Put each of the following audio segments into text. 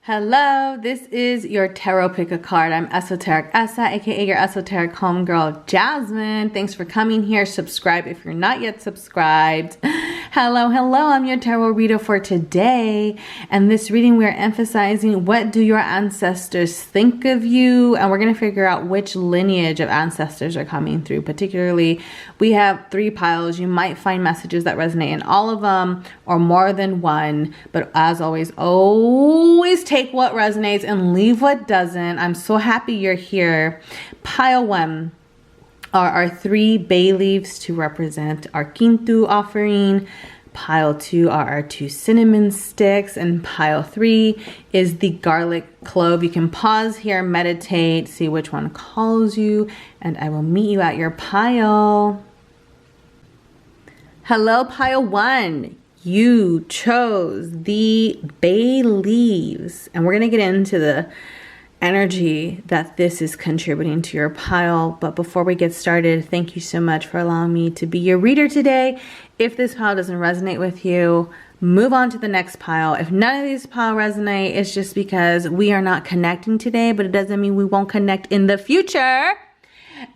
Hello, this is your tarot pick a card. I'm Esoteric Essa, aka your esoteric homegirl Jasmine. Thanks for coming here. Subscribe if you're not yet subscribed. Hello, I'm your tarot reader for today. And this reading we are emphasizing what do your ancestors think of you, and we're going to figure out which lineage of ancestors are coming through. Particularly, we have 3 piles. You might find messages that resonate in all of them or more than one, but as always take what resonates and leave what doesn't. I'm so happy you're here. Pile 1 are our 3 bay leaves to represent our Quintu offering. Pile 2 are our 2 cinnamon sticks, and pile 3 is the garlic clove. You can pause here, meditate, see which one calls you, and I will meet you at your pile. Hello, pile 1. You chose the bay leaves, and we're going to get into the energy that this is contributing to your pile. But before we get started, thank you so much for allowing me to be your reader today. If this pile doesn't resonate with you, move on to the next pile. If none of these piles resonate, it's just because we are not connecting today, but it doesn't mean we won't connect in the future.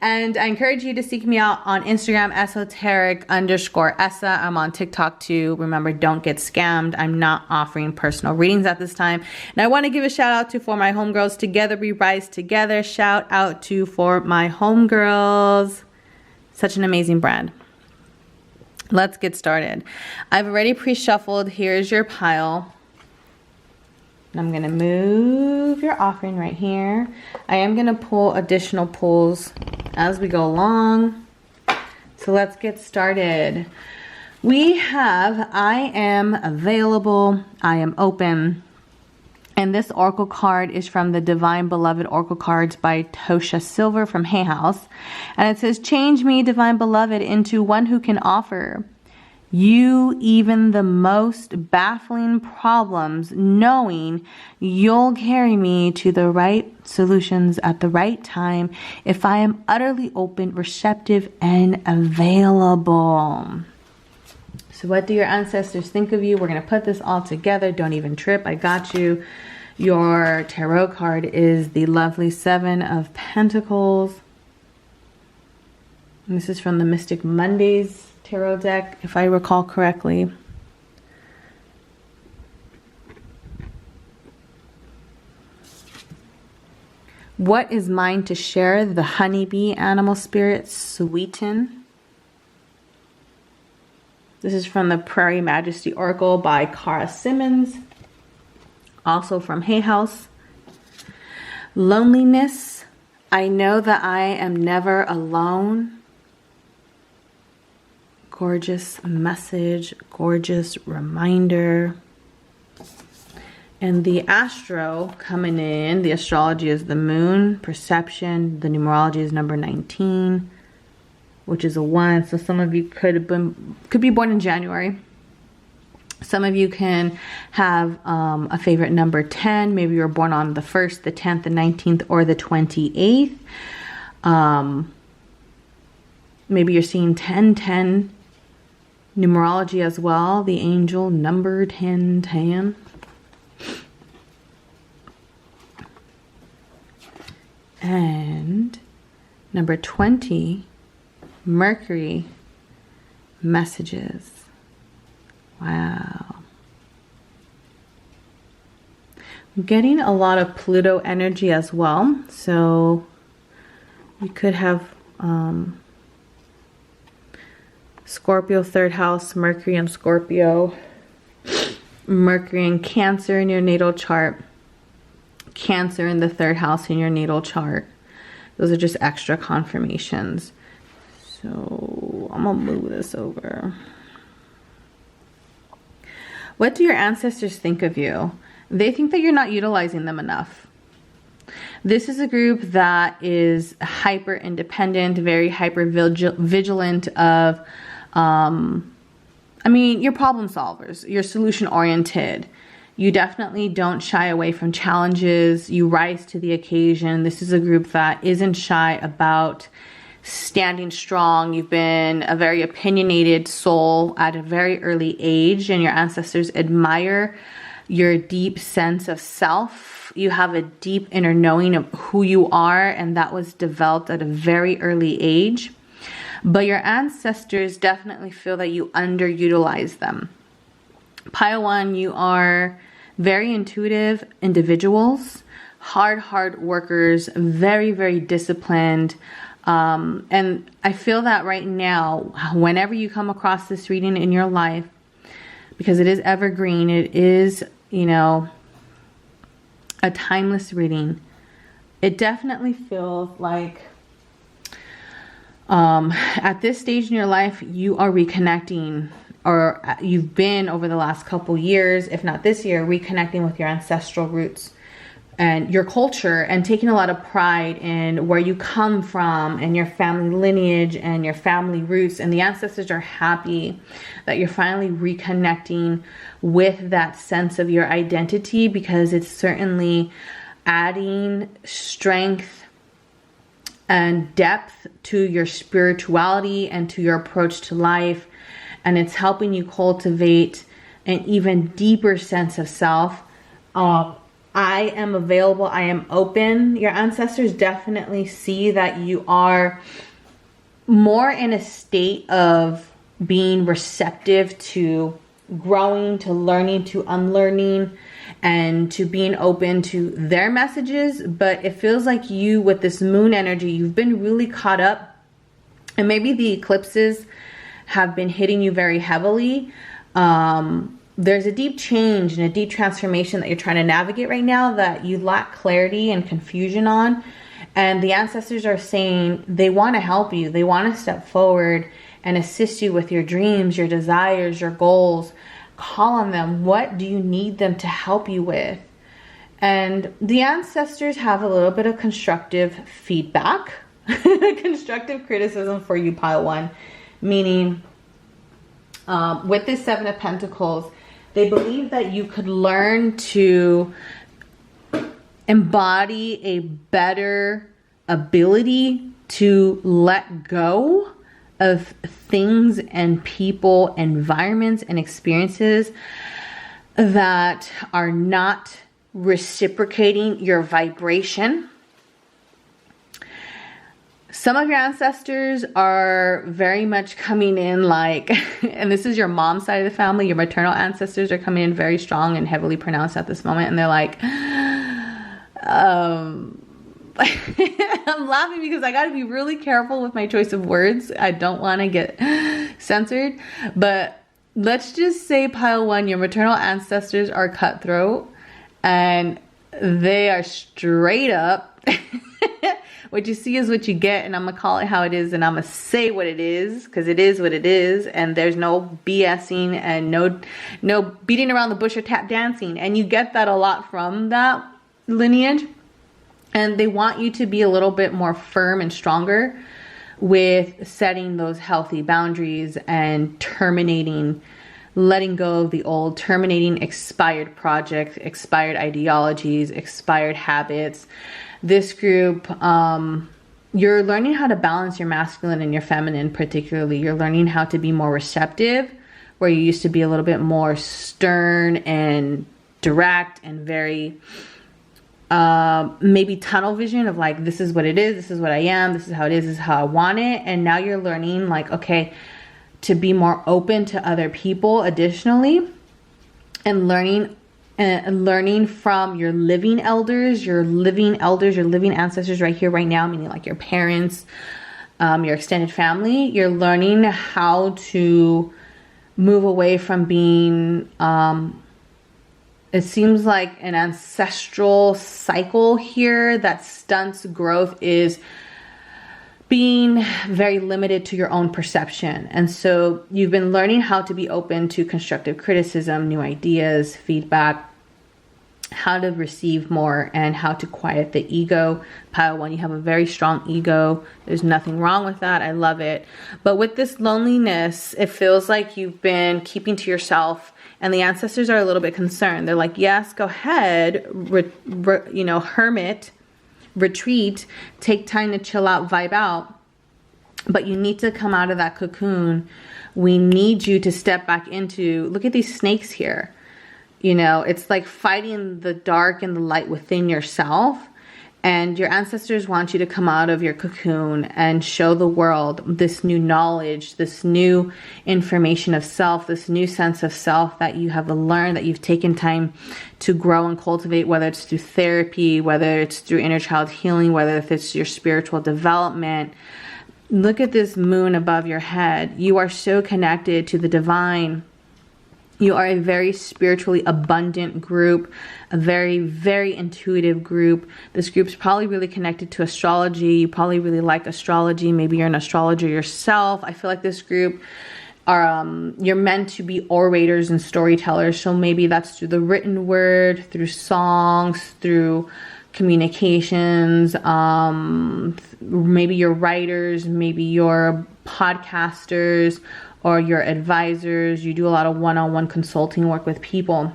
And I encourage you to seek me out on Instagram, esoteric_Essa. I'm on TikTok too. Remember, don't get scammed. I'm not offering personal readings at this time. And I want to give a shout out to For My Homegirls. Together we rise together. Shout out to For My Homegirls. Such an amazing brand. Let's get started. I've already pre-shuffled. Here's your pile. I'm going to move your offering right here. I am going to pull additional pulls as we go along. So let's get started. We have I am available, I am open. And this oracle card is from the Divine Beloved Oracle Cards by Tosha Silver from Hay House. And it says, change me, Divine Beloved, into one who can offer you even the most baffling problems, knowing you'll carry me to the right solutions at the right time if I am utterly open, receptive, and available. So what do your ancestors think of you? We're going to put this all together. Don't even trip. I got you. Your tarot card is the lovely 7 of Pentacles. And this is from the Mystic Mondays tarot deck, if I recall correctly. What is mine to share? The honeybee animal spirit, sweeten. This is from the Prairie Majesty Oracle by Cara Simmons, also from Hay House. Loneliness. I know that I am never alone. Gorgeous message, gorgeous reminder. And the astro coming in, the astrology is the moon, perception, the numerology is number 19, which is a 1. So some of you could be born in January. Some of you can have a favorite number 10. Maybe you were born on the 1st, the 10th, the 19th, or the 28th. Maybe you're seeing 1010 numerology as well. The angel number 1010. And number 20, Mercury messages. Wow. I'm getting a lot of Pluto energy as well. So we could have Scorpio 3rd house, Mercury and Scorpio, Mercury and Cancer in your natal chart, Cancer in the 3rd house in your natal chart. Those are just extra confirmations. So I'm gonna move this over. What do your ancestors think of you? They think that you're not utilizing them enough. This is a group that is hyper independent, very hyper vigilant of you're problem solvers, you're solution oriented. You definitely don't shy away from challenges. You rise to the occasion. This is a group that isn't shy about standing strong. You've been a very opinionated soul at a very early age, and your ancestors admire your deep sense of self. You have a deep inner knowing of who you are, and that was developed at a very early age. But your ancestors definitely feel that you underutilize them. Pile 1, you are very intuitive individuals, hard workers, very, very disciplined. And I feel that right now, whenever you come across this reading in your life, because it is evergreen, it is, you know, a timeless reading, it definitely feels like at this stage in your life, you are reconnecting, or you've been over the last couple years, if not this year, reconnecting with your ancestral roots and your culture, and taking a lot of pride in where you come from and your family lineage and your family roots. And the ancestors are happy that you're finally reconnecting with that sense of your identity, because it's certainly adding strength and depth to your spirituality and to your approach to life. And it's helping you cultivate an even deeper sense of self. I am available. I am open. Your ancestors definitely see that you are more in a state of being receptive to growing, to learning, to unlearning, and to being open to their messages. But it feels like you, with this moon energy, you've been really caught up, and maybe the eclipses have been hitting you very heavily. There's a deep change and a deep transformation that you're trying to navigate right now that you lack clarity and confusion on. And the ancestors are saying they want to help you. They want to step forward and assist you with your dreams, your desires, your goals. Call on them. What do you need them to help you with? And the ancestors have a little bit of constructive feedback, constructive criticism for you, Pile 1. Meaning, with this 7 of Pentacles, they believe that you could learn to embody a better ability to let go of things and people, environments, and experiences that are not reciprocating your vibration. Some of your ancestors are very much coming in like, and this is your mom's side of the family, your maternal ancestors are coming in very strong and heavily pronounced at this moment. And they're like, I'm laughing because I got to be really careful with my choice of words. I don't want to get censored. But let's just say, Pile 1, your maternal ancestors are cutthroat, and they are straight up. What you see is what you get, and I'm going to call it how it is, and I'm going to say what it is, because it is what it is, and there's no BSing and no beating around the bush or tap dancing. And you get that a lot from that lineage. And they want you to be a little bit more firm and stronger with setting those healthy boundaries and terminating, letting go of the old, terminating expired projects, expired ideologies, expired habits. This group, you're learning how to balance your masculine and your feminine particularly. You're learning how to be more receptive, where you used to be a little bit more stern and direct and very maybe tunnel vision of like, this is what it is, this is what I am, this is how it is, this is how I want it. And now you're learning like, okay, to be more open to other people additionally, and learning from your living elders, your living ancestors right here, right now, meaning like your parents, your extended family. You're learning how to move away from being, it seems like an ancestral cycle here that stunts growth, is being very limited to your own perception. And so you've been learning how to be open to constructive criticism, new ideas, feedback, how to receive more, and how to quiet the ego. Pile 1, you have a very strong ego. There's nothing wrong with that. I love it. But with this loneliness, it feels like you've been keeping to yourself, and the ancestors are a little bit concerned. They're like, yes, go ahead, hermit, retreat, take time to chill out, vibe out, but you need to come out of that cocoon. We need you to step back into, look at these snakes here, You know, it's like fighting the dark and the light within yourself. And your ancestors want you to come out of your cocoon and show the world this new knowledge, this new information of self, this new sense of self that you have learned, that you've taken time to grow and cultivate, whether it's through therapy, whether it's through inner child healing, whether if it's your spiritual development. Look at this moon above your head. You are so connected to the divine. You are a very spiritually abundant group, a very, very intuitive group. This group's probably really connected to astrology. You probably really like astrology. Maybe you're an astrologer yourself. I feel like this group are, you're meant to be orators and storytellers. So maybe that's through the written word, through songs, through communications. Maybe you're writers, maybe you're podcasters, or your advisors. You do a lot of one-on-one consulting work with people,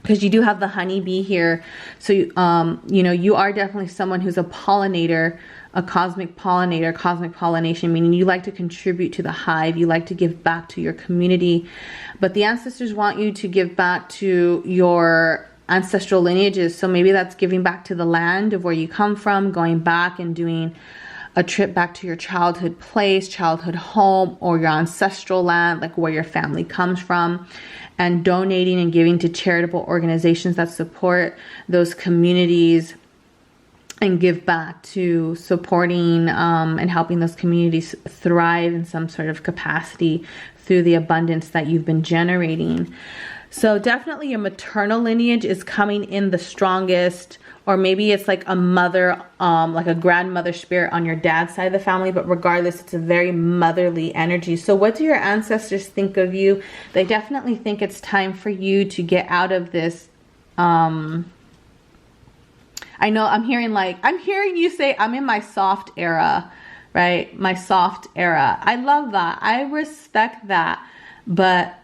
because you do have the honeybee here. So, you know, you are definitely someone who's a pollinator, a cosmic pollinator, cosmic pollination, meaning you like to contribute to the hive. You like to give back to your community. But the ancestors want you to give back to your ancestral lineages. So maybe that's giving back to the land of where you come from, going back and doing a trip back to your childhood place, childhood home, or your ancestral land, like where your family comes from, and donating and giving to charitable organizations that support those communities and give back to supporting and helping those communities thrive in some sort of capacity through the abundance that you've been generating. So definitely your maternal lineage is coming in the strongest, or maybe it's like a mother, like a grandmother spirit on your dad's side of the family, but regardless, it's a very motherly energy. So what do your ancestors think of you? They definitely think it's time for you to get out of this. I know I'm hearing you say, I'm in my soft era, right? My soft era. I love that. I respect that. But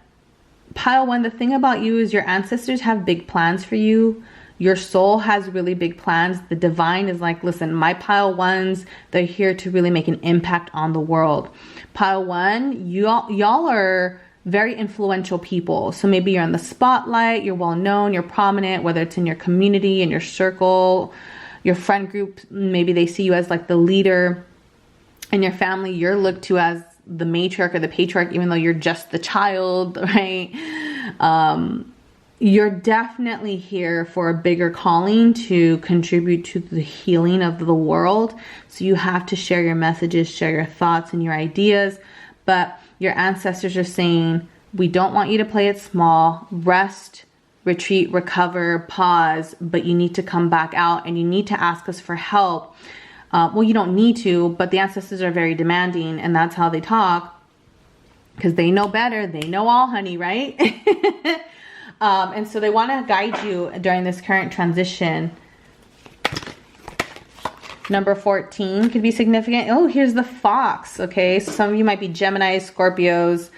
Pile 1, the thing about you is your ancestors have big plans for you. Your soul has really big plans. The divine is like, listen, my Pile 1s, they're here to really make an impact on the world. Pile 1, y'all are very influential people. So maybe you're in the spotlight, you're well known, you're prominent, whether it's in your community, in your circle, your friend group. Maybe they see you as like the leader. In your family, you're looked to as the matriarch or the patriarch, even though you're just the child, right? You're definitely here for a bigger calling to contribute to the healing of the world. So you have to share your messages, share your thoughts and your ideas. But your ancestors are saying, we don't want you to play it small. Rest, retreat, recover, pause, but you need to come back out and you need to ask us for help. Well, you don't need to, but the ancestors are very demanding, and that's how they talk, because they know better. They know all, honey, right? And so they want to guide you during this current transition. Number 14 could be significant. Oh, here's the fox. Okay, so some of you might be Geminis, Scorpios.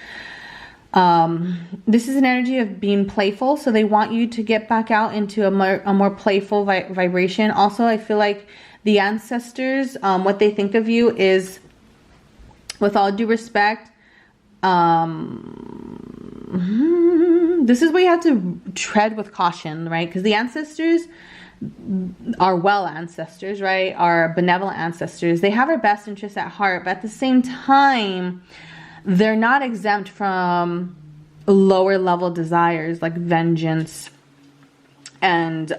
This is an energy of being playful, so they want you to get back out into a more playful vibration. Also, I feel like the ancestors, what they think of you is, with all due respect, this is where you have to tread with caution, right? Because the ancestors are well ancestors, right? Are benevolent ancestors. They have our best interests at heart, but at the same time, they're not exempt from lower level desires like vengeance and,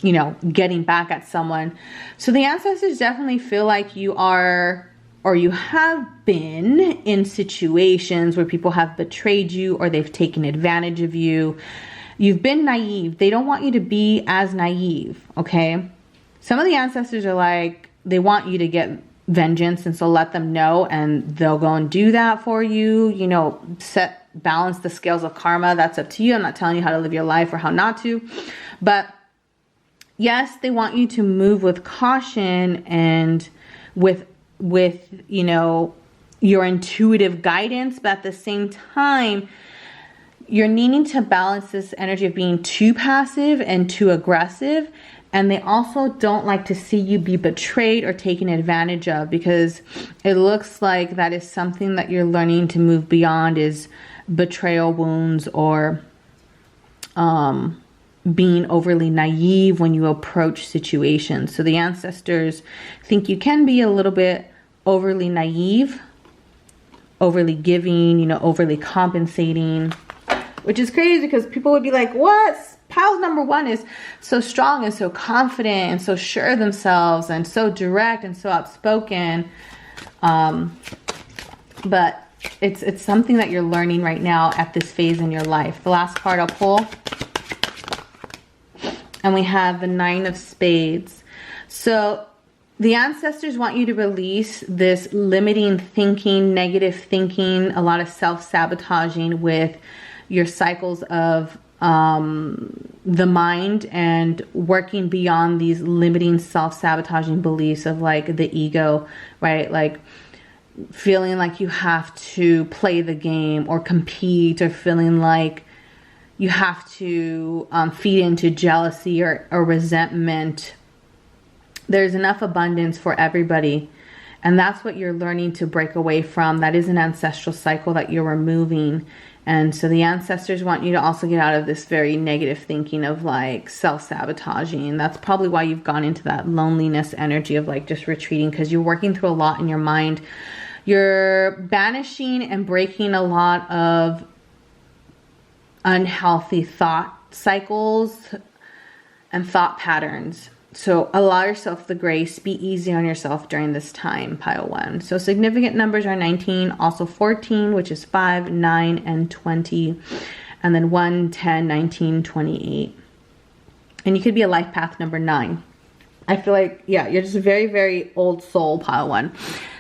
you know, getting back at someone. So the ancestors definitely feel like you are, or you have been in situations where people have betrayed you or they've taken advantage of you. You've been naive. They don't want you to be as naive, okay? Some of the ancestors are like, they want you to get vengeance, and so let them know and they'll go and do that for you. You know, balance the scales of karma. That's up to you. I'm not telling you how to live your life or how not to. But yes, they want you to move with caution and with you know, your intuitive guidance, but at the same time, you're needing to balance this energy of being too passive and too aggressive. And they also don't like to see you be betrayed or taken advantage of, because it looks like that is something that you're learning to move beyond, is betrayal wounds or being overly naive when you approach situations. So the ancestors think you can be a little bit overly naive, overly giving, you know, overly compensating, which is crazy because people would be like, what? Piles number one is so strong and so confident and so sure of themselves and so direct and so outspoken. But it's something that you're learning right now at this phase in your life. The last card I'll pull. And we have the Nine of Spades. So the ancestors want you to release this limiting thinking, negative thinking, a lot of self-sabotaging with your cycles of the mind and working beyond these limiting self-sabotaging beliefs of like the ego, right? Like feeling like you have to play the game or compete, or feeling like you have to feed into jealousy or resentment. There's enough abundance for everybody. And that's what you're learning to break away from. That is an ancestral cycle that you're removing. And so the ancestors want you to also get out of this very negative thinking of like self-sabotaging. That's probably why you've gone into that loneliness energy of like just retreating, because you're working through a lot in your mind. You're banishing and breaking a lot of unhealthy thought cycles and thought patterns. So allow yourself the grace. Be easy on yourself during this time, pile one. So significant numbers are 19, also 14, which is 5, 9, and 20. And then 1, 10, 19, 28. And you could be a life path number 9. I feel like, yeah, you're just a very, very old soul, pile one.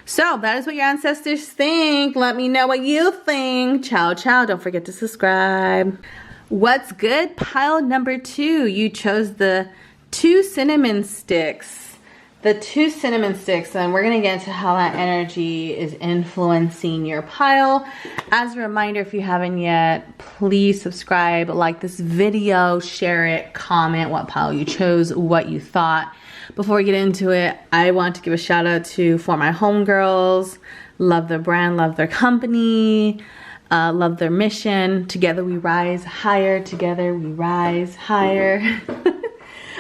So that is what your ancestors think. Let me know what you think. Ciao, ciao. Don't forget to subscribe. What's good? Pile number 2. You chose the 2 cinnamon sticks. The 2 cinnamon sticks. And we're going to get into how that energy is influencing your pile. As a reminder, if you haven't yet, please subscribe, like this video, share it, comment what pile you chose, what you thought. Before we get into it, I want to give a shout out to For My Homegirls. Love their brand, love their company, love their mission. Together we rise higher, together we rise higher.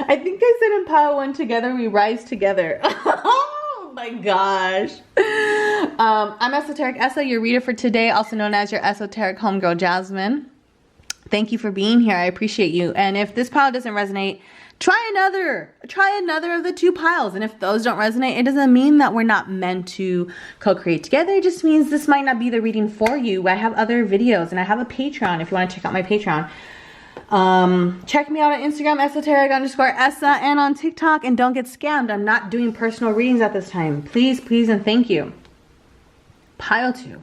I think I said in pile 1, together we rise together. Oh my gosh. I'm Esoteric Essa, your reader for today, also known as your Esoteric Homegirl Jasmine. Thank you for being here. I appreciate you. And if this pile doesn't resonate, try another of the 2 piles. And if those don't resonate, it doesn't mean that we're not meant to co-create together. It just means this might not be the reading for you. I have other videos and I have a Patreon if you want to check out my Patreon. Check me out on Instagram, esoteric_Essa, and on TikTok. And don't get scammed. I'm not doing personal readings at this time. Please, please, and thank you. Pile 2.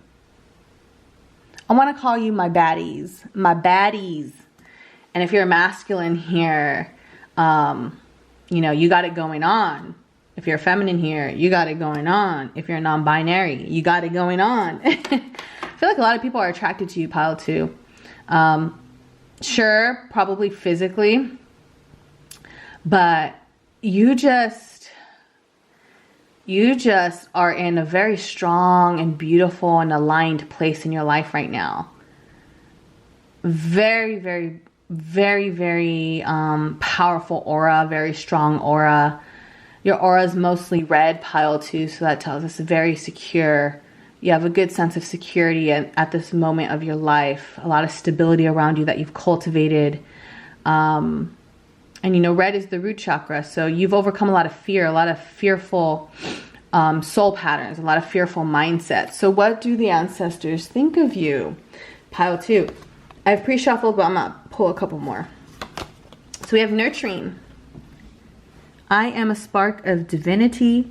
I want to call you my baddies. My baddies. And if you're a masculine here, you know, you got it going on. If you're feminine here, you got it going on. If you're non-binary, you got it going on. I feel like a lot of people are attracted to you, pile 2. Sure, probably physically, but you just are in a very strong and beautiful and aligned place in your life right now. Very, very, very, very powerful aura, very strong aura. Your aura is mostly red, pile 2, so that tells us very secure. You have a good sense of security at this moment of your life. A lot of stability around you that you've cultivated. And you know, red is the root chakra, so you've overcome a lot of fear, a lot of fearful soul patterns, a lot of fearful mindsets. So what do the ancestors think of you? Pile 2. I've pre-shuffled, but I'm going to pull a couple more. So we have nurturing. I am a spark of divinity.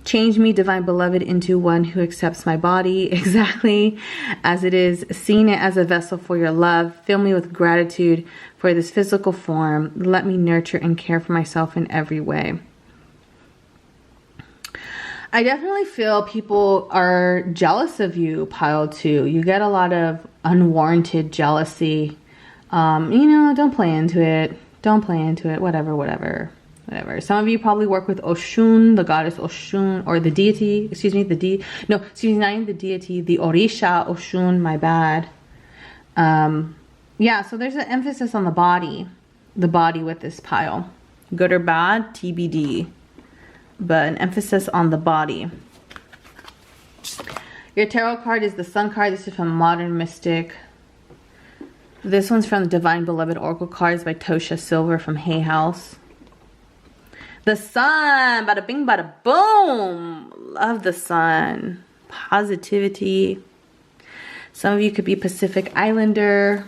Change me, divine beloved, into one who accepts my body exactly as it is, seeing it as a vessel for your love. Fill me with gratitude for this physical form. Let me nurture and care for myself in every way. I definitely feel people are jealous of you, pile 2. You get a lot of unwarranted jealousy. You know, don't play into it. Don't play into it. Whatever. Some of you probably work with Oshun, the goddess Oshun, or the deity, the deity, the Orisha Oshun, my bad. Yeah, so there's an emphasis on the body with this pile. Good or bad, TBD. But an emphasis on the body. Your tarot card is the Sun card. This is from Modern Mystic. This one's from the Divine Beloved Oracle cards by Tosha Silver from Hay House. The Sun, bada bing, bada boom. Love the Sun. Positivity. Some of you could be Pacific Islander.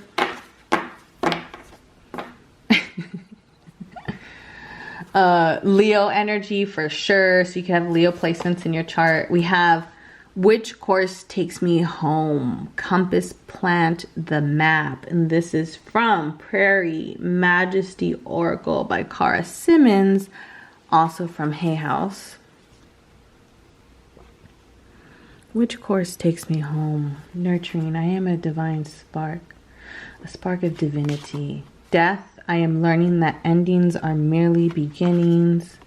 Leo energy for sure. So you can have Leo placements in your chart. We have Which Course Takes Me Home? Compass Plant the Map. And this is from Prairie Majesty Oracle by Cara Simmons, also from Hay House. Which course takes me home? Nurturing. I am a divine spark. A spark of divinity. Death. I am learning that endings are merely beginnings.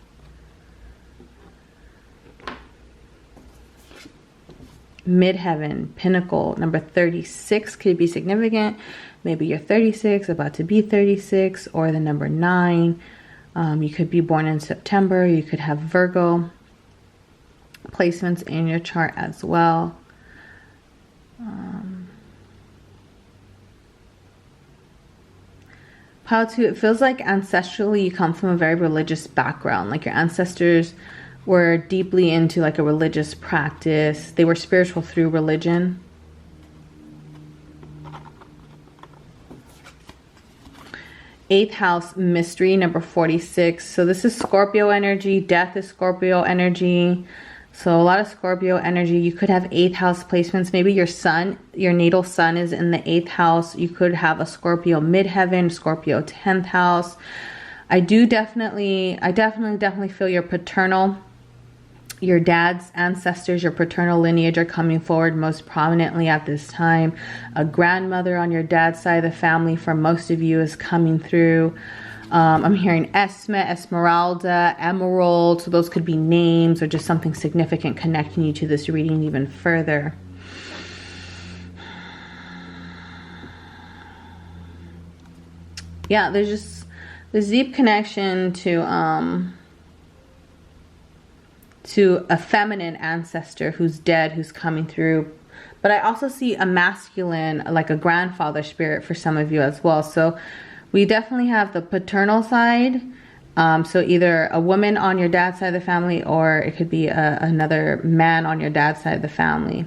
Midheaven, Pinnacle, number 36 could be significant. Maybe you're 36, about to be 36, or the number 9. You could be born in September. You could have Virgo placements in your chart as well. Pile 2, it feels like ancestrally you come from a very religious background. Like your ancestors were deeply into like a religious practice. They were spiritual through religion. Eighth house, mystery, number 46. So this is Scorpio energy. Death is Scorpio energy. So a lot of Scorpio energy. You could have 8th house placements. Maybe your sun, your natal sun is in the 8th house. You could have a Scorpio midheaven, Scorpio 10th house. I definitely feel your paternal, your dad's ancestors, your paternal lineage are coming forward most prominently at this time. A grandmother on your dad's side of the family for most of you is coming through. I'm hearing Esme, Esmeralda, Emerald. So those could be names or just something significant connecting you to this reading even further. Yeah, there's just this deep connection to a feminine ancestor who's dead, who's coming through. But I also see a masculine, like a grandfather spirit for some of you as well. So we definitely have the paternal side. So either a woman on your dad's side of the family, or it could be another man on your dad's side of the family.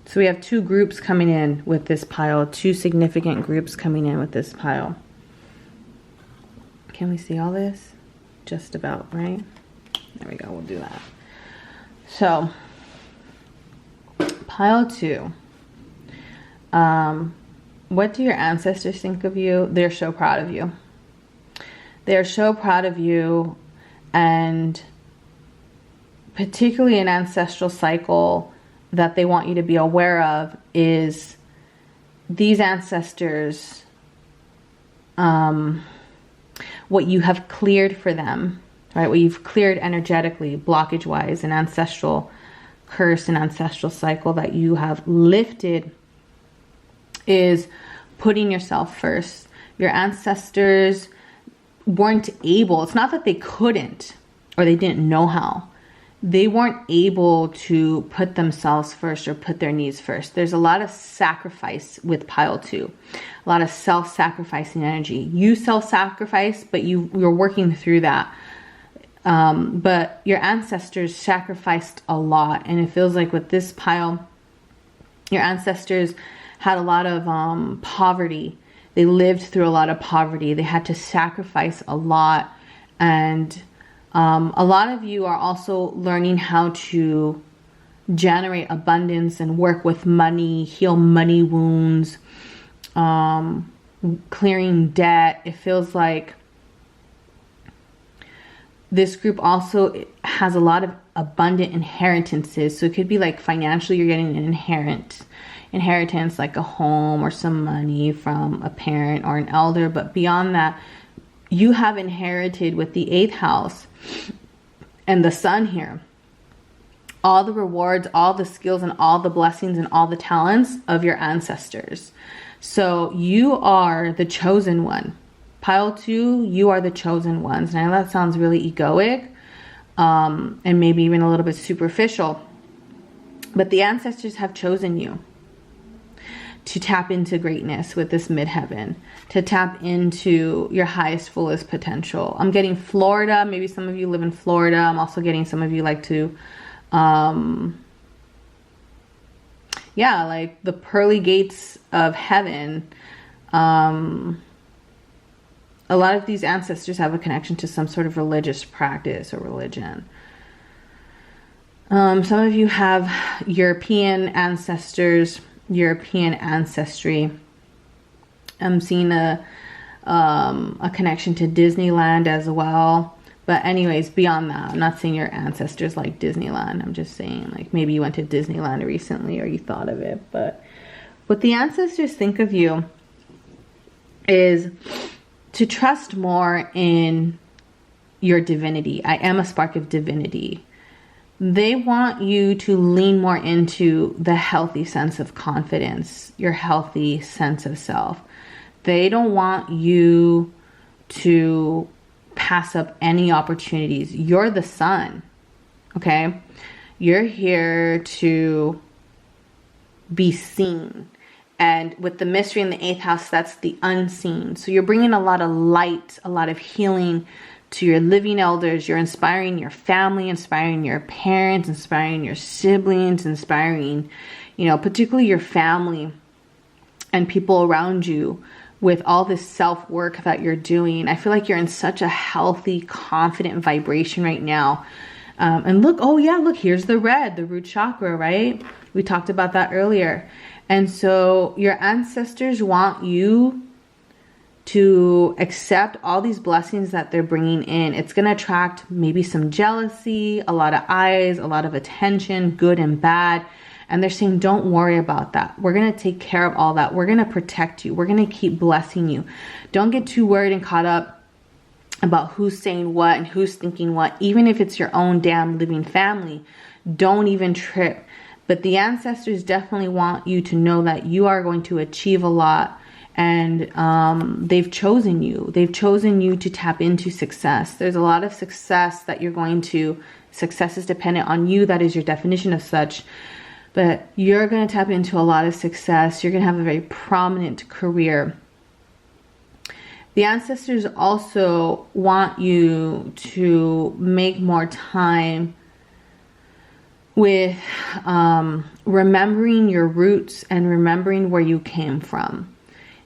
So we have two groups coming in with this pile. Two significant groups coming in with this pile. Can we see all this? Just about, right? There we go. We'll do that. So, pile 2. What do your ancestors think of you? They're so proud of you. They're so proud of you. And particularly an ancestral cycle that they want you to be aware of is these ancestors, what you have cleared for them, right? What you've cleared energetically, blockage wise, an ancestral curse, an ancestral cycle that you have lifted is putting yourself first. Your ancestors weren't able, it's not that they couldn't or they didn't know how. They weren't able to put themselves first or put their needs first. There's a lot of sacrifice with pile 2. A lot of self-sacrificing energy. You self-sacrifice, but you're working through that. But your ancestors sacrificed a lot. And it feels like with this pile, your ancestors had a lot of poverty. They lived through a lot of poverty. They had to sacrifice a lot. And a lot of you are also learning how to generate abundance and work with money, heal money wounds, clearing debt. It feels like this group also has a lot of abundant inheritances. So it could be like financially you're getting an inheritance like a home or some money from a parent or an elder. But beyond that, you have inherited with the 8th house and the sun here, all the rewards, all the skills, and all the blessings and all the talents of your ancestors. So you are the chosen one. Pile 2, you are the chosen ones. Now that sounds really egoic, and maybe even a little bit superficial, but the ancestors have chosen you to tap into greatness with this midheaven, to tap into your highest, fullest potential. I'm getting Florida. Maybe some of you live in Florida. I'm also getting some of you like to, yeah, like the pearly gates of heaven. A lot of these ancestors have a connection to some sort of religious practice or religion. Some of you have European ancestors, European ancestry. I'm seeing a connection to Disneyland as well. But anyways, beyond that, I'm not saying your ancestors like Disneyland. I'm just saying, like, maybe you went to Disneyland recently or you thought of it. But what the ancestors think of you is to trust more in your divinity. I am a spark of divinity. They want you to lean more into the healthy sense of confidence, your healthy sense of self. They don't want you to pass up any opportunities. You're the sun, okay? You're here to be seen. And with the mystery in the 8th house, that's the unseen. So you're bringing a lot of light, a lot of healing to your living elders. You're inspiring your family, inspiring your parents, inspiring your siblings, inspiring, you know, particularly your family and people around you with all this self-work that you're doing. I feel like you're in such a healthy, confident vibration right now. And look, oh yeah, look, here's the red, the root chakra, right? We talked about that earlier. And so your ancestors want you to accept all these blessings that they're bringing in. It's going to attract maybe some jealousy, a lot of eyes, a lot of attention, good and bad. And they're saying, don't worry about that. We're going to take care of all that. We're going to protect you. We're going to keep blessing you. Don't get too worried and caught up about who's saying what and who's thinking what. Even if it's your own damn living family, don't even trip. But the ancestors definitely want you to know that you are going to achieve a lot. And they've chosen you. They've chosen you to tap into success. There's a lot of success that you're going to. Success is dependent on you. That is your definition of such. But you're going to tap into a lot of success. You're going to have a very prominent career. The ancestors also want you to make more time with remembering your roots and remembering where you came from.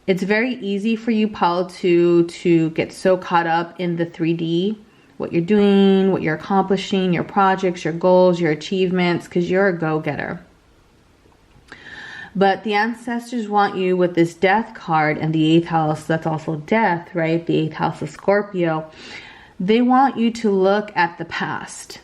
It's very easy for you, Paul, to get so caught up in the 3D, what you're doing, what you're accomplishing, your projects, your goals, your achievements, because you're a go-getter. But the ancestors want you with this death card and the 8th house, that's also death, right? The 8th house of Scorpio. They want you to look at the past.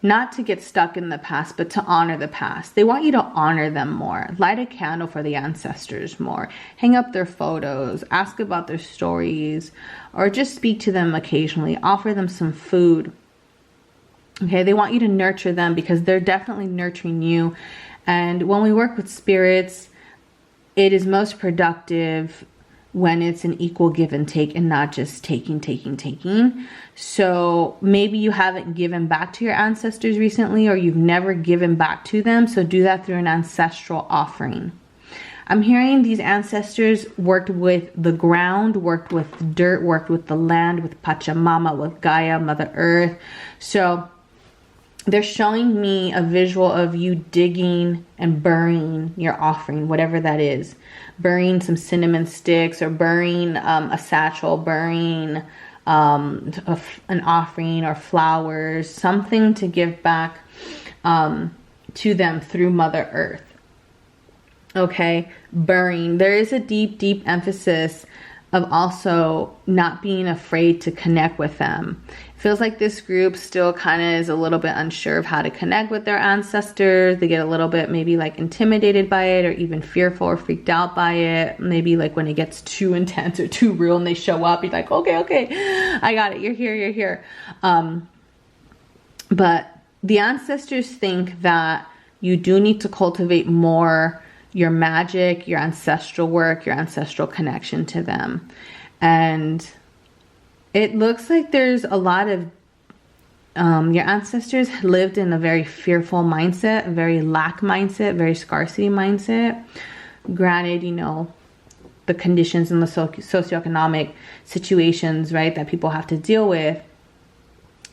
Not to get stuck in the past, but to honor the past. They want you to honor them more. Light a candle for the ancestors more. Hang up their photos. Ask about their stories. Or just speak to them occasionally. Offer them some food. Okay, they want you to nurture them because they're definitely nurturing you. And when we work with spirits, it is most productive when it's an equal give and take and not just taking. So maybe you haven't given back to your ancestors recently, or you've never given back to them. So do that through an ancestral offering. I'm hearing these ancestors worked with the ground, worked with dirt, worked with the land, with Pachamama, with Gaia, Mother Earth. So they're showing me a visual of you digging and burying your offering, whatever that is. Burying some cinnamon sticks, or burying a satchel, burying an offering or flowers, something to give back to them through Mother Earth. Okay, burying. There is a deep emphasis of also not being afraid to connect with them. It feels like this group still kind of is a little bit unsure of how to connect with their ancestors. They get a little bit maybe like intimidated by it, or even fearful or freaked out by it. Maybe like when it gets too intense or too real and they show up, you're like, okay, I got it. You're here. But the ancestors think that you do need to cultivate more your magic, your ancestral work, your ancestral connection to them. And it looks like there's a lot of your ancestors lived in a very fearful mindset, a very lack mindset, very scarcity mindset. Granted, you know, the conditions and the socioeconomic situations, right, that people have to deal with.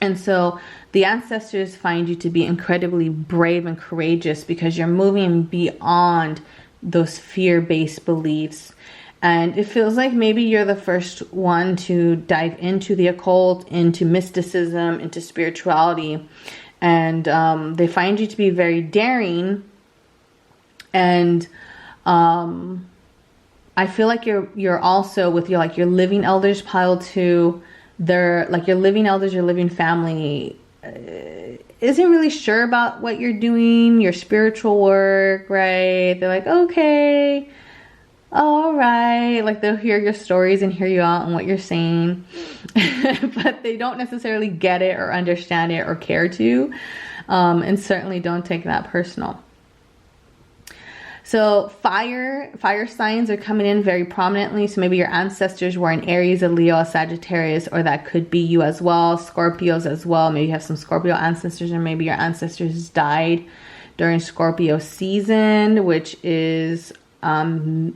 And so the ancestors find you to be incredibly brave and courageous because you're moving beyond those fear-based beliefs. And it feels like maybe you're the first one to dive into the occult, into mysticism, into spirituality. And they find you to be very daring. And I feel like you're also with your living elders, pile 2. They're like your living elders, your living family isn't really sure about what you're doing, your spiritual work, right? They're like, okay, all right. Like they'll hear your stories and hear you out and what you're saying, but they don't necessarily get it or understand it or care to, and certainly don't take that personal. So fire signs are coming in very prominently. So maybe your ancestors were in Aries, a Leo, a Sagittarius, or that could be you as well. Scorpios as well. Maybe you have some Scorpio ancestors, or maybe your ancestors died during Scorpio season, which is mid-October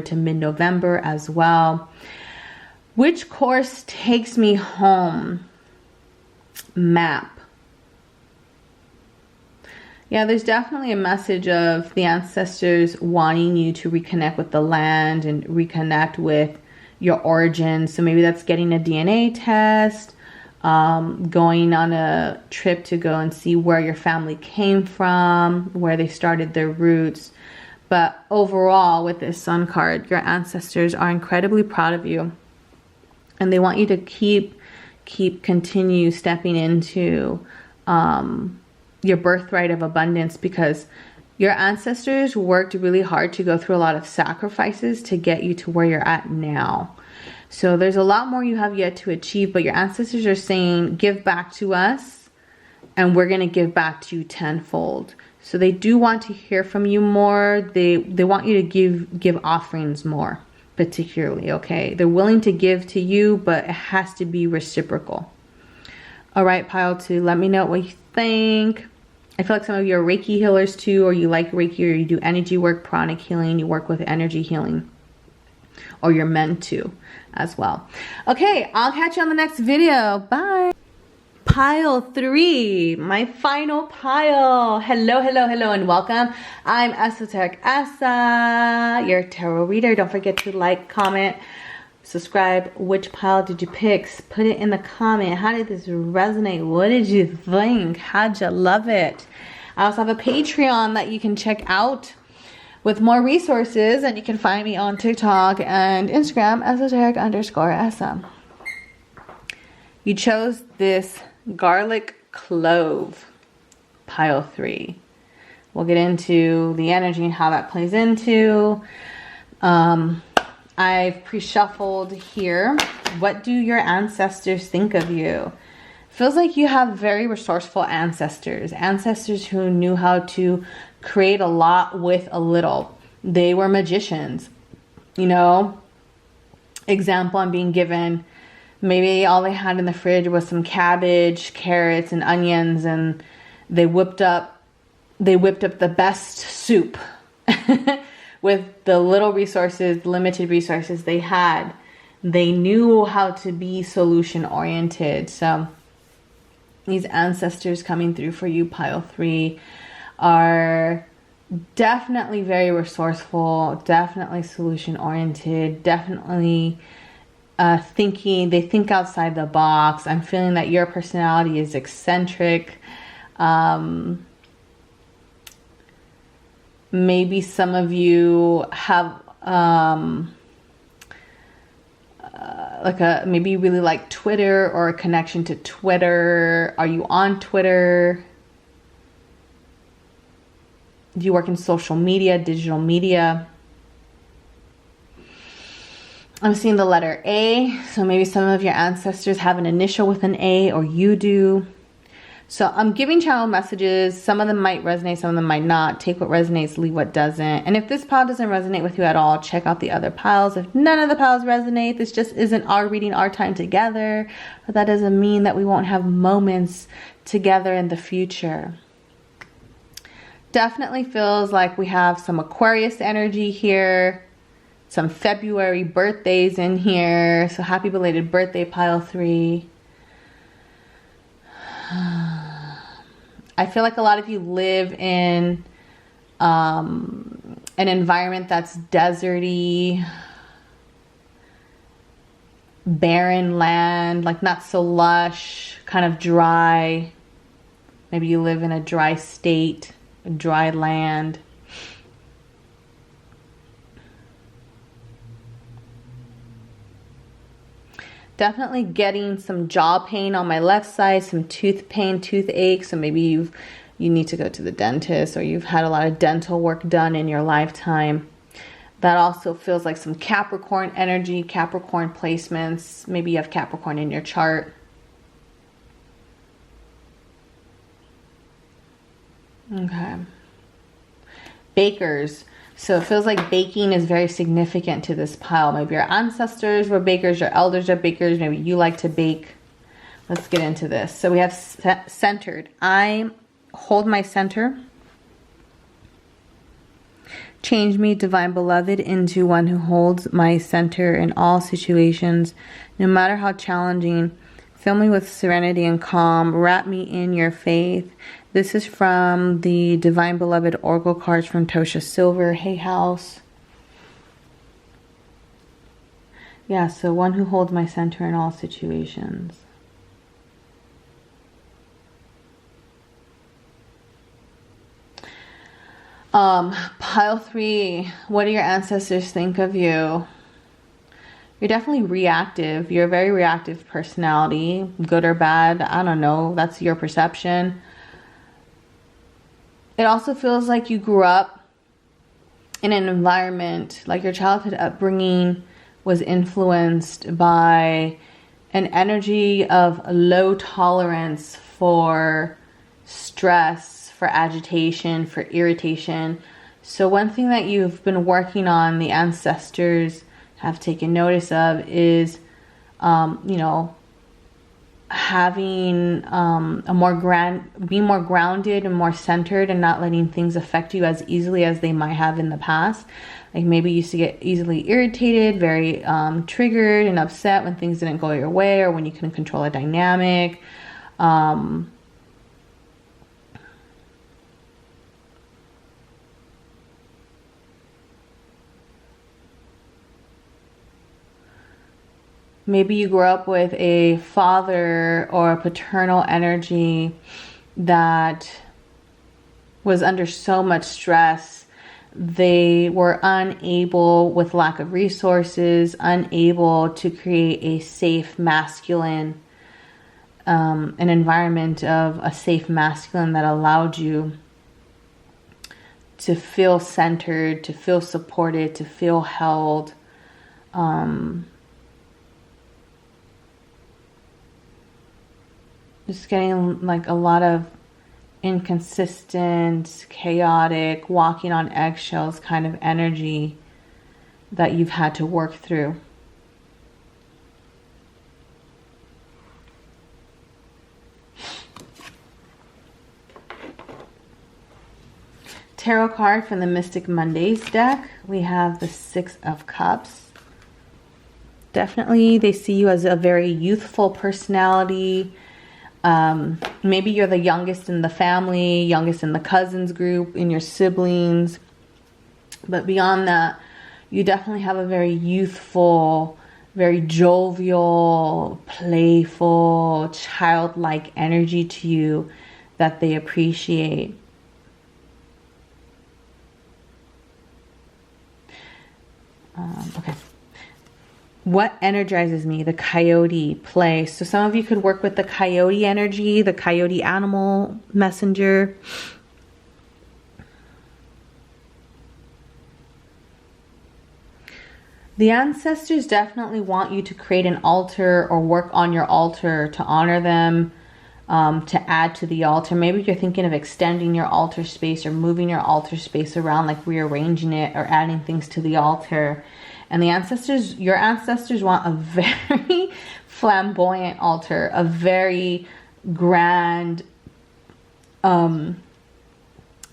to mid-November as well. Which course takes me home? Map. Yeah, there's definitely a message of the ancestors wanting you to reconnect with the land and reconnect with your origins. So maybe that's getting a DNA test, going on a trip to go and see where your family came from, where they started their roots. But overall, with this Sun card, your ancestors are incredibly proud of you. And they want you to continue stepping into your birthright of abundance, because your ancestors worked really hard to go through a lot of sacrifices to get you to where you're at now. So there's a lot more you have yet to achieve, but your ancestors are saying, give back to us and we're going to give back to you tenfold. So they do want to hear from you more. They want you to give offerings more, particularly, okay? They're willing to give to you, but it has to be reciprocal. All right, pile 2, let me know what you think. I feel like some of you are Reiki healers too, or you like Reiki, or you do energy work, pranic healing, you work with energy healing, or you're meant to as well. Okay, I'll catch you on the next video. Bye. Pile 3, my final pile. Hello, and welcome. I'm Esoteric Essa, your tarot reader. Don't forget to like, comment, subscribe. Which pile did you pick? Put it in the comment. How did this resonate? What did you think? How'd you love it? I also have a Patreon that you can check out with more resources, and you can find me on TikTok and Instagram, esoteric_Essa. You chose this garlic clove, pile 3. We'll get into the energy and how that plays into. I've pre-shuffled here. What do your ancestors think of you? Feels like you have very resourceful ancestors. Ancestors who knew how to create a lot with a little. They were magicians. You know, example I'm being given, maybe all they had in the fridge was some cabbage, carrots, and onions, and they whipped up the best soup with the little resources, limited resources they had. They knew how to be solution oriented. So these ancestors coming through for you, pile 3, are definitely very resourceful, definitely solution oriented, definitely they think outside the box. I'm feeling that your personality is eccentric. Maybe some of you have maybe you really like Twitter or a connection to Twitter. Are you on Twitter? Do you work in social media, digital media? I'm seeing the letter A. So maybe some of your ancestors have an initial with an A, or you do. So I'm giving channel messages. Some of them might resonate, some of them might not. Take what resonates, leave what doesn't. And if this pile doesn't resonate with you at all, check out the other piles. If none of the piles resonate, this just isn't our reading, our time together. But that doesn't mean that we won't have moments together in the future. Definitely feels like we have some Aquarius energy here. Some February birthdays in here. So happy belated birthday, pile 3. I feel like a lot of you live in an environment that's deserty, barren land, like not so lush, kind of dry. Maybe you live in a dry state, a dry land. Definitely getting some jaw pain on my left side, some tooth pain, toothache. So maybe you need to go to the dentist, or you've had a lot of dental work done in your lifetime. That also feels like some Capricorn energy, Capricorn placements. Maybe you have Capricorn in your chart. Okay. Bakers. So it feels like baking is very significant to this pile. Maybe your ancestors were bakers, your elders are bakers. Maybe you like to bake. Let's get into this. So we have centered. I hold my center. Change me, divine beloved, into one who holds my center in all situations, no matter how challenging. Fill me with serenity and calm. Wrap me in your faith. This is from the Divine Beloved Oracle cards from Tosha Silver, Hay House. Yeah, so one who holds my center in all situations. Pile 3, what do your ancestors think of you? You're definitely reactive. You're a very reactive personality, good or bad. I don't know. That's your perception. It also feels like you grew up in an environment, like your childhood upbringing was influenced by an energy of low tolerance for stress, for agitation, for irritation. So one thing that you've been working on, the ancestors have taken notice of, is, having being more grounded and more centered, and not letting things affect you as easily as they might have in the past. Like maybe you used to get easily irritated, very triggered and upset when things didn't go your way, or when you couldn't control a dynamic. Maybe you grew up with a father or a paternal energy that was under so much stress. They were unable, with lack of resources, unable to create a safe masculine, an environment of a safe masculine that allowed you to feel centered, to feel supported, to feel held. Just getting like a lot of inconsistent, chaotic, walking on eggshells kind of energy that you've had to work through. Tarot card from the Mystic Mondays deck. We have the 6 of Cups. Definitely they see you as a very youthful personality. Maybe you're the youngest in the family, youngest in the cousins group, in your siblings. But beyond that, you definitely have a very youthful, very jovial, playful, childlike energy to you that they appreciate. Okay. What energizes me? The coyote play. So some of you could work with the coyote energy, the coyote animal messenger. The ancestors definitely want you to create an altar or work on your altar to honor them. to add to the altar. Maybe you're thinking of extending your altar space or moving your altar space around, like rearranging it or adding things to the altar. And the ancestors, your ancestors want a very flamboyant altar, a very grand,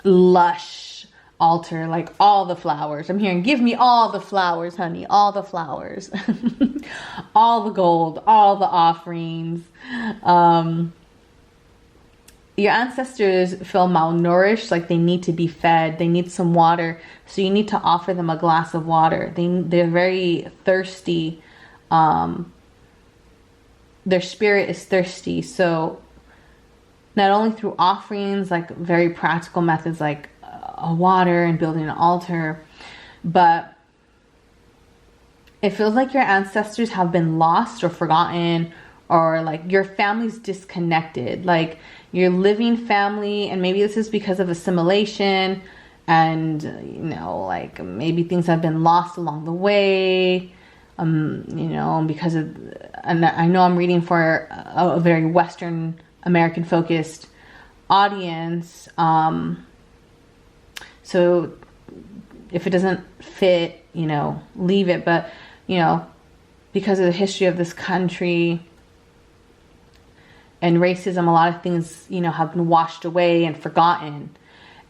lush altar, like all the flowers. I'm hearing, give me all the flowers, honey, all the flowers, all the gold, all the offerings. Your ancestors feel malnourished, like they need to be fed. They need some water. So you need to offer them a glass of water. They're very thirsty. Their spirit is thirsty. So not only through offerings, like very practical methods like water and building an altar, but it feels like your ancestors have been lost or forgotten, or like your family's disconnected. Like your living family, and maybe this is because of assimilation, and you know, like maybe things have been lost along the way, you know, because of, and I know I'm reading for a very Western American focused audience, so if it doesn't fit, you know, leave it. But you know, because of the history of this country and racism, a lot of things, you know, have been washed away and forgotten.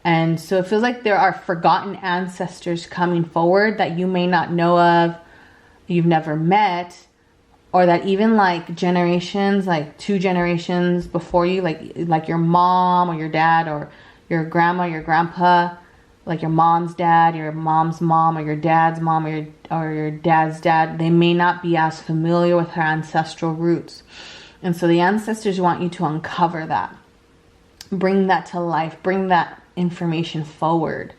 And so it feels like there are forgotten ancestors coming forward that you may not know of, you've never met, or that even like generations, like 2 generations before you, like your mom or your dad or your grandma, your grandpa, like your mom's dad, your mom's mom, or your dad's mom, or your dad's dad, they may not be as familiar with her ancestral roots. And so the ancestors want you to uncover that, bring that to life, bring that information forward,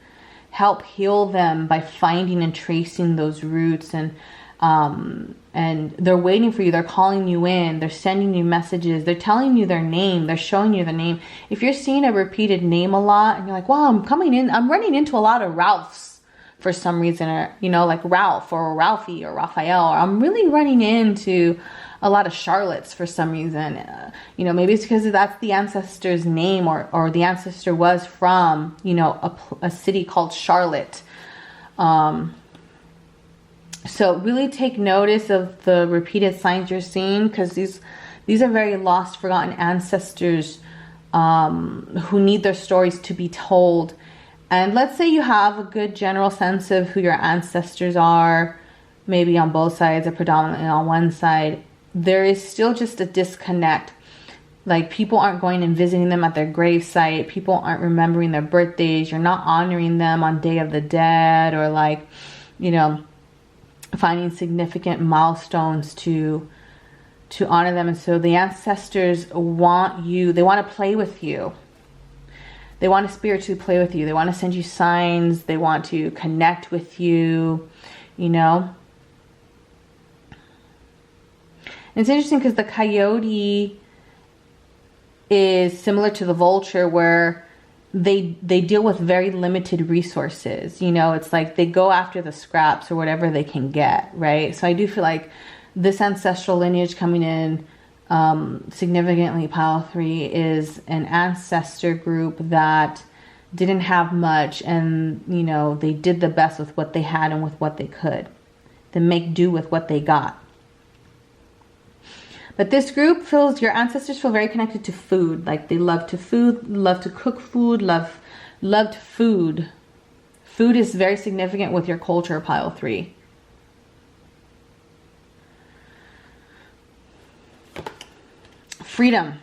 help heal them by finding and tracing those roots. And they're waiting for you. They're calling you in. They're sending you messages. They're telling you their name. They're showing you the name. If you're seeing a repeated name a lot and you're like, wow, I'm running into a lot of Ralphs for some reason, or, you know, like Ralph or Ralphie or Raphael, or I'm really running into a lot of Charlottes for some reason. You know, maybe it's because that's the ancestor's name, or the ancestor was from, you know, a city called Charlotte. So really take notice of the repeated signs you're seeing, because these are very lost, forgotten ancestors who need their stories to be told. And let's say you have a good general sense of who your ancestors are, maybe on both sides or predominantly on one side. There is still just a disconnect. Like people aren't going and visiting them at their gravesite. People aren't remembering their birthdays. You're not honoring them on Day of the Dead, or like, you know, finding significant milestones to honor them. And so the ancestors want you, they want to play with you. They want to spiritually play with you. They want to send you signs. They want to connect with you, you know. And it's interesting because the coyote is similar to the vulture, where they deal with very limited resources. You know, it's like they go after the scraps or whatever they can get, right? So I do feel like this ancestral lineage coming in significantly, pile 3, is an ancestor group that didn't have much, and you know, they did the best with what they had and with what they could. They make do with what they got. But this group feels, your ancestors feel very connected to food. Like they love to cook food, loved food. Food is very significant with your culture, pile 3. Freedom.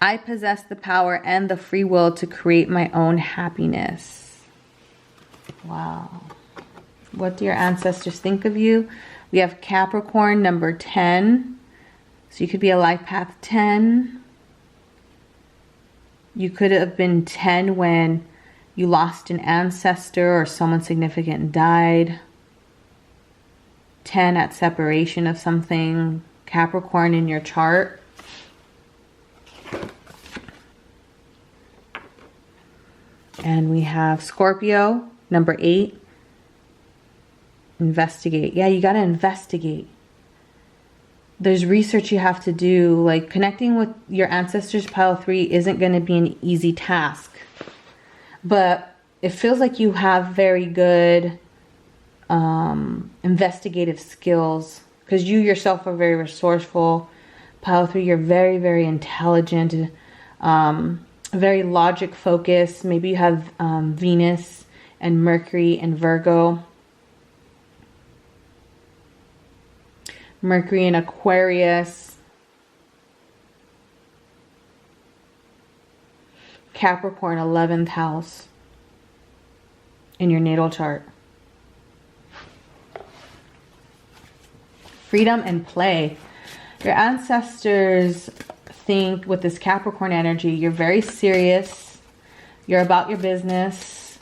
I possess the power and the free will to create my own happiness. Wow. What do your ancestors think of you? We have Capricorn, number 10. So you could be a life path 10. You could have been 10 when you lost an ancestor or someone significant died. 10 at separation of something. Capricorn in your chart. And we have Scorpio, number 8. Investigate. Yeah, you got to investigate. there's research you have to do. Like connecting with your ancestors, pile 3, isn't going to be an easy task. But it feels like you have very good investigative skills, because you yourself are very resourceful. Pile 3, you're very, very intelligent, very logic focused. Maybe you have Venus and Mercury and Virgo. Mercury in Aquarius. Capricorn, 11th house in your natal chart. Freedom and play. Your ancestors think with this Capricorn energy, you're very serious. You're about your business.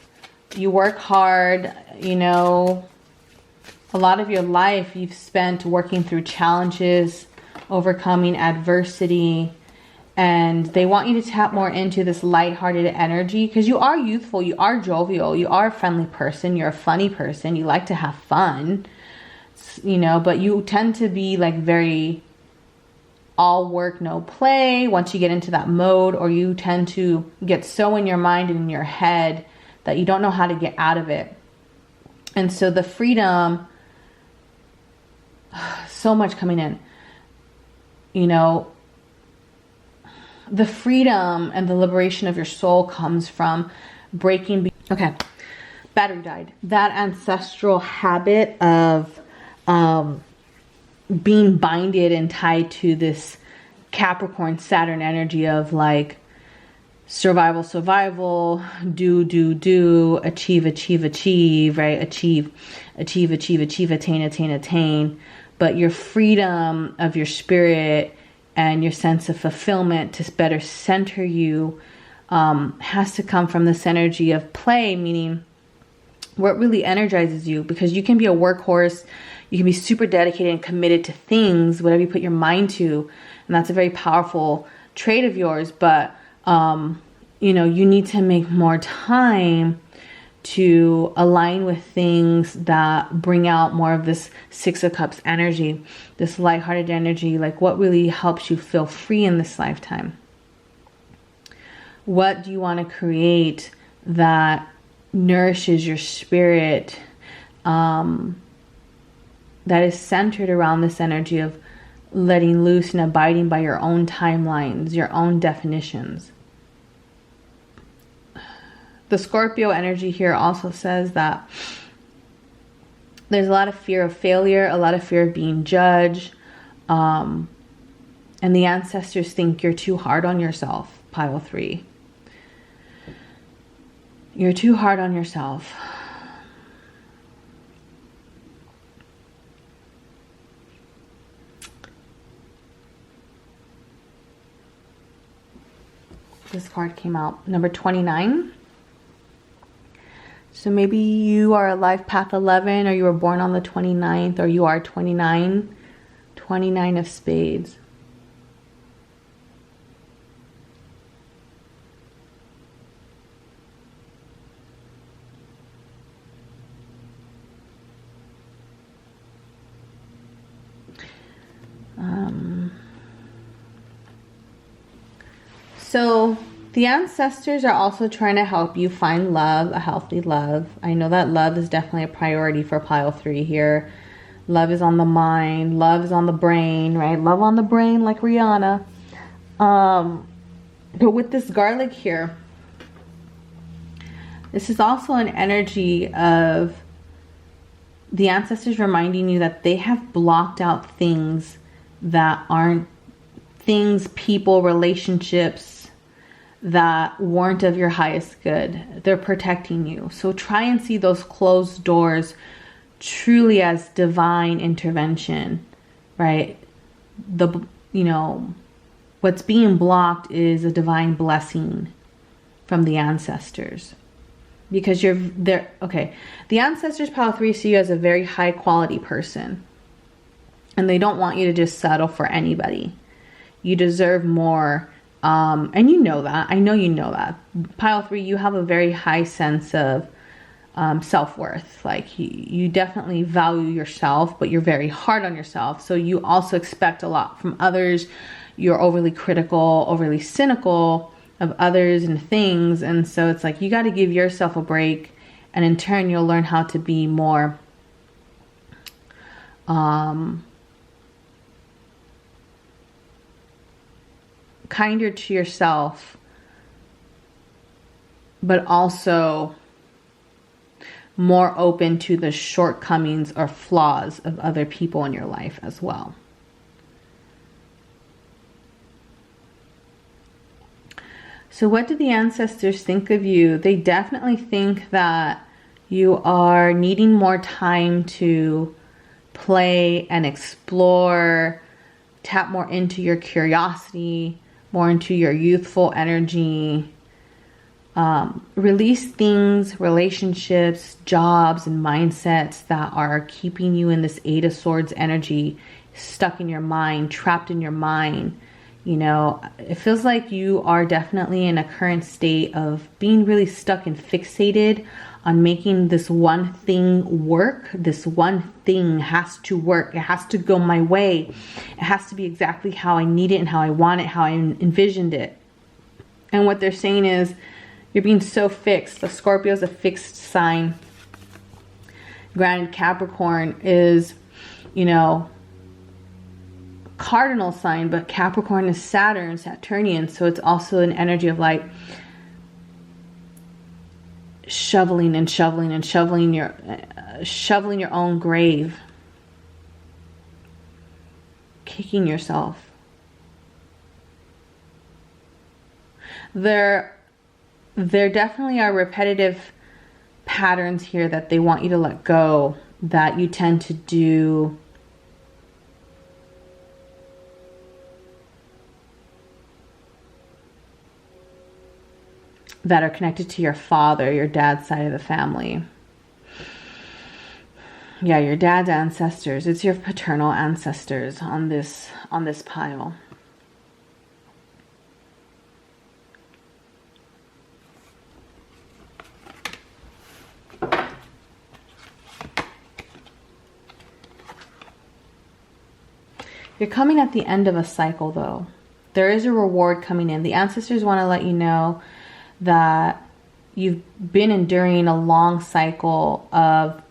You work hard. You know, a lot of your life you've spent working through challenges, overcoming adversity. And they want you to tap more into this lighthearted energy, because you are youthful, you are jovial, you are a friendly person, you're a funny person, you like to have fun, you know, but you tend to be like very all work, no play once you get into that mode, or you tend to get so in your mind and in your head that you don't know how to get out of it. And so the freedom, so much coming in, you know, the freedom and the liberation of your soul comes from breaking. Okay, battery died. That ancestral habit of being binded and tied to this Capricorn Saturn energy of like survival, do, achieve, right? Achieve, attain. But your freedom of your spirit and your sense of fulfillment to better center you has to come from this energy of play, meaning what really energizes you, because you can be a workhorse, you can be super dedicated and committed to things, whatever you put your mind to, and that's a very powerful trait of yours, but you know, you need to make more time to align with things that bring out more of this Six of Cups energy, this lighthearted energy, like what really helps you feel free in this lifetime. What do you want to create that nourishes your spirit, that is centered around this energy of letting loose and abiding by your own timelines, your own definitions. The Scorpio energy here also says that there's a lot of fear of failure, a lot of fear of being judged. And the ancestors think you're too hard on yourself, pile 3. You're too hard on yourself. This card came out, number 29. So maybe you are a life path 11, or you were born on the 29th, or you are 29. 29 of spades. So the ancestors are also trying to help you find love, a healthy love. I know that love is definitely a priority for pile 3 here. Love is on the mind. Love is on the brain, right? Love on the brain, like Rihanna. But with this garlic here, this is also an energy of the ancestors reminding you that they have blocked out things that aren't things, people, relationships that weren't of your highest good. They're protecting you. So try and see those closed doors truly as divine intervention, right? What's being blocked is a divine blessing from the ancestors, because you're there. Okay. The ancestors, pile 3, see you as a very high quality person, and they don't want you to just settle for anybody. You deserve more. And you know that. I know you know that. Pile 3, you have a very high sense of self-worth. Like you definitely value yourself, but you're very hard on yourself. So you also expect a lot from others. You're overly critical, overly cynical of others and things. And so it's like, you got to give yourself a break. And in turn, you'll learn how to be more kinder to yourself, but also more open to the shortcomings or flaws of other people in your life as well. So what do the ancestors think of you? They definitely think that you are needing more time to play and explore, tap more into your curiosity, more into your youthful energy, release things, relationships, jobs, and mindsets that are keeping you in this Eight of Swords energy, stuck in your mind, trapped in your mind. You know, it feels like you are definitely in a current state of being really stuck and fixated on making this one thing work. This one thing has to work. It has to go my way. It has to be exactly how I need it and how I want it, how I envisioned it. And what they're saying is, you're being so fixed. The Scorpio is a fixed sign. Granted, Capricorn is, you know, cardinal sign, but Capricorn is Saturn, Saturnian. So it's also an energy of like shoveling and shoveling and shoveling your own grave, kicking yourself. There definitely are repetitive patterns here that they want you to let go, that you tend to do that are connected to your father, your dad's side of the family. Yeah, your dad's ancestors. It's your paternal ancestors on this pile. You're coming at the end of a cycle, though. There is a reward coming in. The ancestors want to let you know that you've been enduring a long cycle of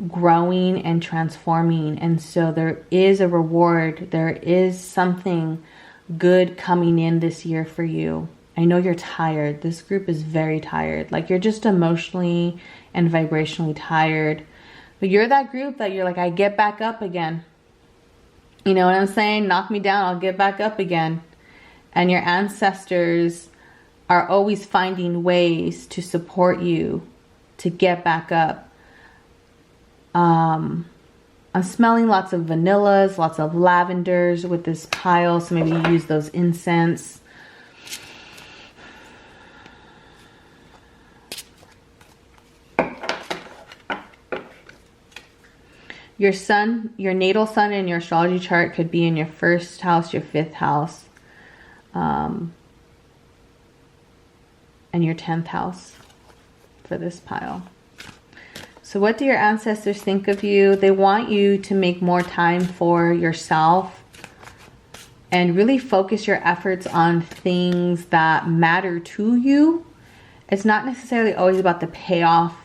growing and transforming. And so there is a reward. There is something good coming in this year for you. I know you're tired. This group is very tired. Like, you're just emotionally and vibrationally tired. But you're that group that you're like, I get back up again. You know what I'm saying? Knock me down, I'll get back up again. And your ancestors are always finding ways to support you to get back up. I'm smelling lots of vanillas, lots of lavenders with this pile. So maybe you use those incense. Your sun, your natal sun in your astrology chart could be in your 1st house, your 5th house, and your 10th house for this pile. So what do your ancestors think of you? They want you to make more time for yourself and really focus your efforts on things that matter to you. It's not necessarily always about the payoff.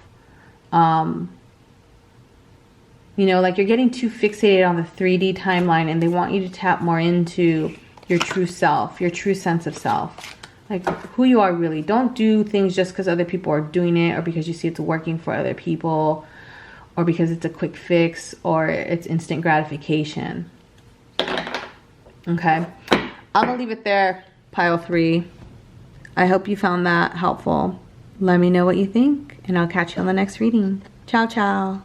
You know, like, you're getting too fixated on the 3D timeline, and they want you to tap more into your true self, your true sense of self. Like, who you are really. Don't do things just because other people are doing it, or because you see it's working for other people, or because it's a quick fix, or it's instant gratification. Okay. I'm going to leave it there, pile 3. I hope you found that helpful. Let me know what you think, and I'll catch you on the next reading. Ciao, ciao.